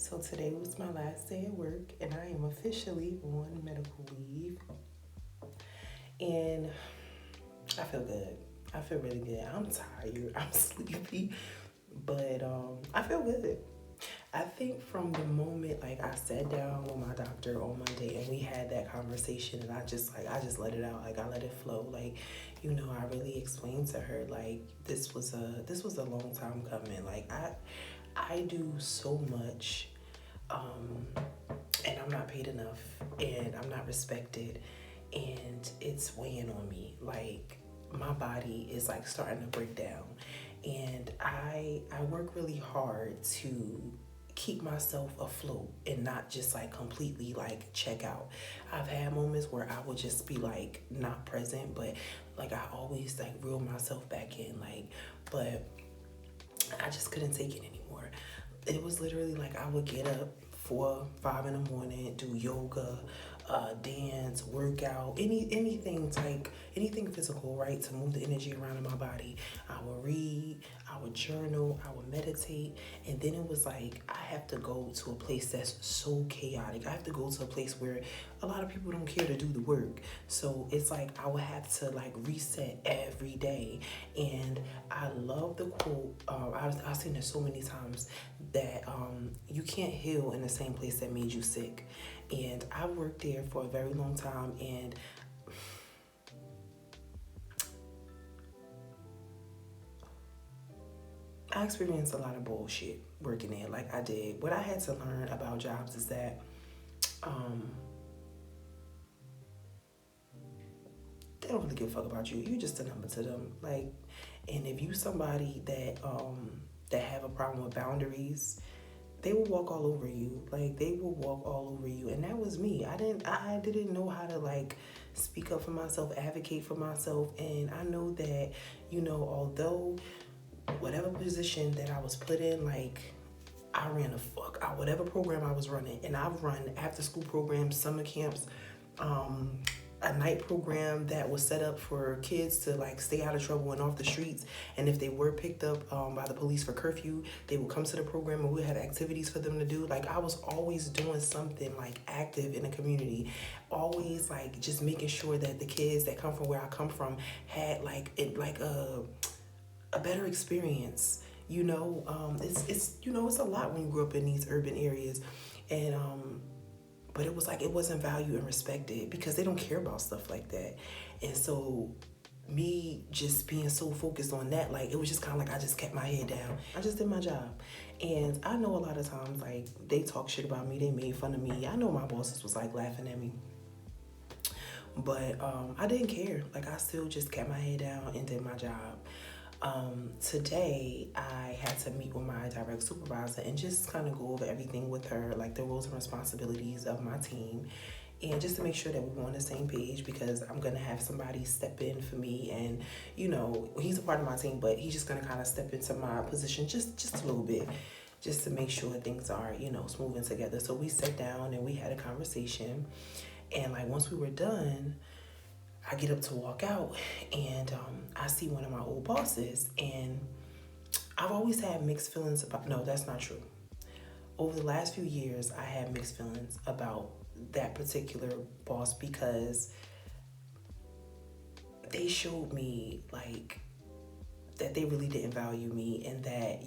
So today was my last day at work and I am officially on medical leave. And I feel good. I feel really good. I'm tired. I'm sleepy. But I feel good. I think from the moment like I sat down with my doctor on Monday and we had that conversation and I just let it out. Like I let it flow. Like, I really explained to her like this was a long time coming. Like I do so much, um, and I'm not paid enough, and I'm not respected, and it's weighing on me. Like my body is like starting to break down, and I work really hard to keep myself afloat and not just like completely like check out. I've had moments where I would just be like not present, but like I always like reel myself back in, like, but I just couldn't take it anymore. It was literally like I would get up 4, 5 in the morning, do yoga, dance, workout, anything physical, right, to move the energy around in my body. I would read, I would journal, I would meditate, and then it was like I have to go to a place that's so chaotic. I have to go to a place where a lot of people don't care to do the work. So it's like I would have to like reset every day. And I love the quote. I've seen it so many times that you can't heal in the same place that made you sick. And I worked there for a very long time, and I experienced a lot of bullshit working there. Like I did. What I had to learn about jobs is that um, they don't really give a fuck about you. You're just a number to them. Like, and if you somebody that have a problem with boundaries, they will walk all over you. Like they will walk all over you. And that was me. I didn't know how to like speak up for myself, advocate for myself. And I know that, although whatever position that I was put in, like I ran the fuck out whatever program I was running. And I've run after school programs, summer camps, a night program that was set up for kids to like stay out of trouble and off the streets. And if they were picked up by the police for curfew, they would come to the program and we had activities for them to do. Like I was always doing something like active in the community, always like just making sure that the kids that come from where I come from had a better experience. It's a lot when you grow up in these urban areas, and but it was like it wasn't valued and respected because they don't care about stuff like that. And so me just being so focused on that, like it was just kind of like I just kept my head down. I just did my job. And I know a lot of times like they talk shit about me, they made fun of me. I know my bosses was like laughing at me. But I didn't care. Like I still just kept my head down and did my job. Today I had to meet with my direct supervisor and just kind of go over everything with her, like the roles and responsibilities of my team, and just to make sure that we were on the same page, because I'm gonna have somebody step in for me. And he's a part of my team, but he's just gonna kind of step into my position just a little bit, just to make sure things are smoothing together. So we sat down and we had a conversation, and like once we were done, I get up to walk out, and I see one of my old bosses. And I've always had mixed feelings about, no, that's not true. Over the last few years, I had mixed feelings about that particular boss, because they showed me like that they really didn't value me, and that,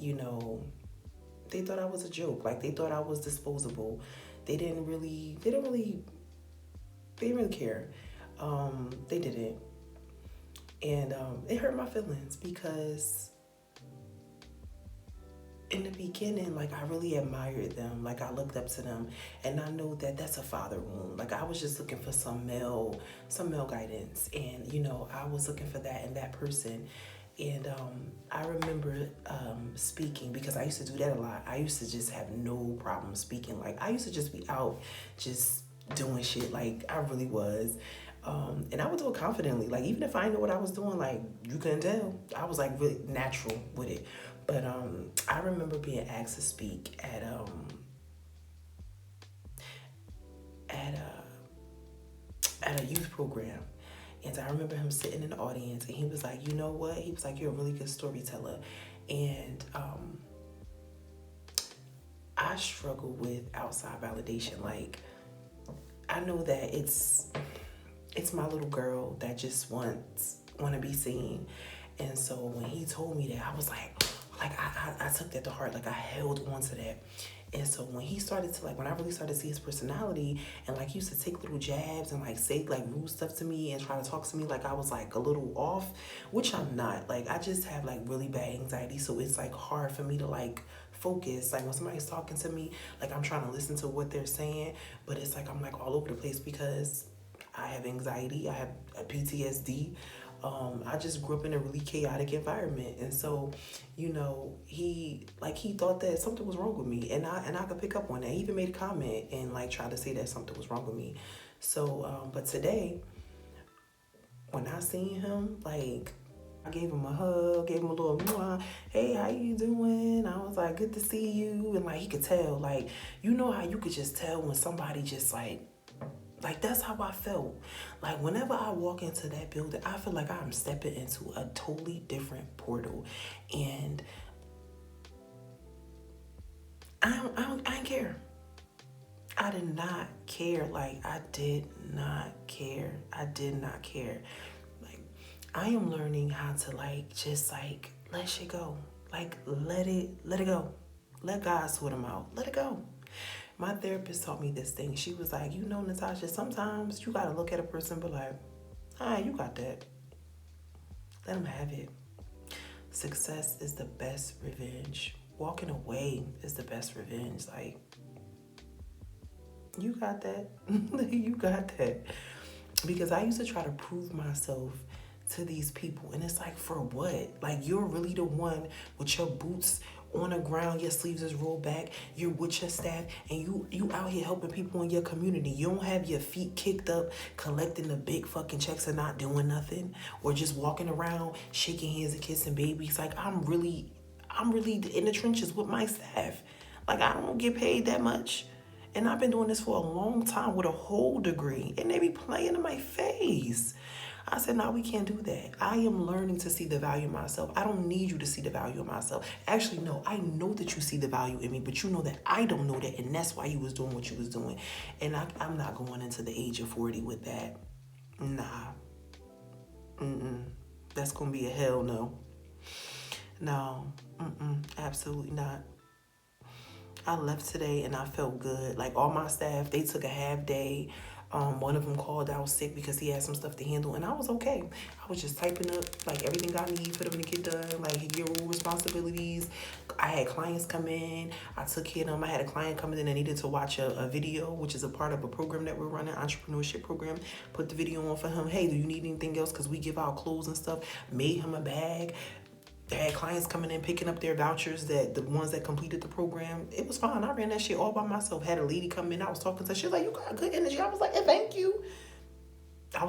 they thought I was a joke. Like they thought I was disposable. They didn't really care. They didn't. And it hurt my feelings, because in the beginning, like I really admired them. Like I looked up to them, and I know that that's a father wound. Like I was just looking for some male guidance, and I was looking for that in that person. And I remember speaking, because I used to do that a lot. I used to just have no problem speaking. Like I used to just be out just doing shit. Like I really was. And I would do it confidently. Like even if I didn't know what I was doing, like you couldn't tell. I was like really natural with it. But I remember being asked to speak at a youth program. And I remember him sitting in the audience, and he was like, you know what? He was like, you're a really good storyteller. And I struggle with outside validation. Like, I know that it's my little girl that just want to be seen. And so when he told me that, I was like I took that to heart. Like, I held on to that. And so when he started to, like, when I really started to see his personality, and like he used to take little jabs and like say like rude stuff to me and try to talk to me like I was like a little off, which I'm not. Like, I just have like really bad anxiety, so it's like hard for me to like focus. Like, when somebody's talking to me, like, I'm trying to listen to what they're saying, but it's like I'm like all over the place because I have anxiety, I have a PTSD. I just grew up in a really chaotic environment, and so, you know, he thought that something was wrong with me, and I could pick up on that. He even made a comment and like tried to say that something was wrong with me. So, but today, when I seen him, like, I gave him a hug, gave him a little, mwah, hey, how you doing? I was like, good to see you, and like he could tell, like, you know how you could just tell when somebody just like, that's how I felt. Like, whenever I walk into that building, I feel like I'm stepping into a totally different portal. And I didn't care. I did not care. Like, I did not care. I did not care. Like, I am learning how to, like, just, like, let shit go. Like, let it go. Let God sort them out. Let it go. My therapist taught me this thing. She was like, you know, Natasha, sometimes you got to look at a person and be like, all right, you got that. Let them have it. Success is the best revenge. Walking away is the best revenge. Like, you got that. You got that. Because I used to try to prove myself to these people, and it's like, for what? Like, you're really the one with your boots on the ground, your sleeves is rolled back, you're with your staff, and you out here helping people in your community. You don't have your feet kicked up collecting the big fucking checks and not doing nothing, or just walking around shaking hands and kissing babies. Like, I'm really in the trenches with my staff. Like, I don't get paid that much, and I've been doing this for a long time with a whole degree, and they be playing in my face. I said, no, we can't do that. I am learning to see the value in myself. I don't need you to see the value in myself. Actually, no, I know that you see the value in me, but you know that I don't know that, and that's why you was doing what you was doing. And I'm not going into the age of 40 with that. Nah. That's going to be a hell no. No. Absolutely not. I left today and I felt good. Like, all my staff, they took a half day. One of them called out sick because he had some stuff to handle, and I was okay. I was just typing up like everything I need for them to get done, like your role responsibilities. I had clients come in, I took care of them. I had a client come in that needed to watch a video, which is a part of a program that we're running, entrepreneurship program. Put the video on for him. Hey, do you need anything else? Because we give out clothes and stuff. Made him a bag. They had clients coming in, picking up their vouchers, that the ones that completed the program. It was fine. I ran that shit all by myself. Had a lady come in. I was talking to her. She was like, you got good energy. I was like, hey, thank you. I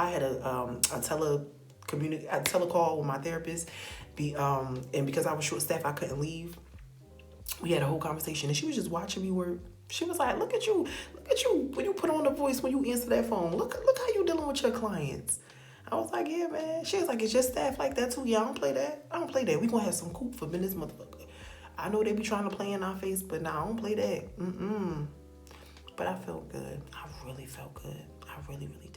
had a telecall with my therapist. And because I was short staffed, I couldn't leave. We had a whole conversation, and she was just watching me work. She was like, look at you when you put on the voice, when you answer that phone. Look how you dealing with your clients. I was like, yeah, man. She was like, is your staff like that too? Yeah, I don't play that. We gonna have some coop for business, motherfucker. I know they be trying to play in our face, but nah, I don't play that. But I felt good. I really felt good. I really, really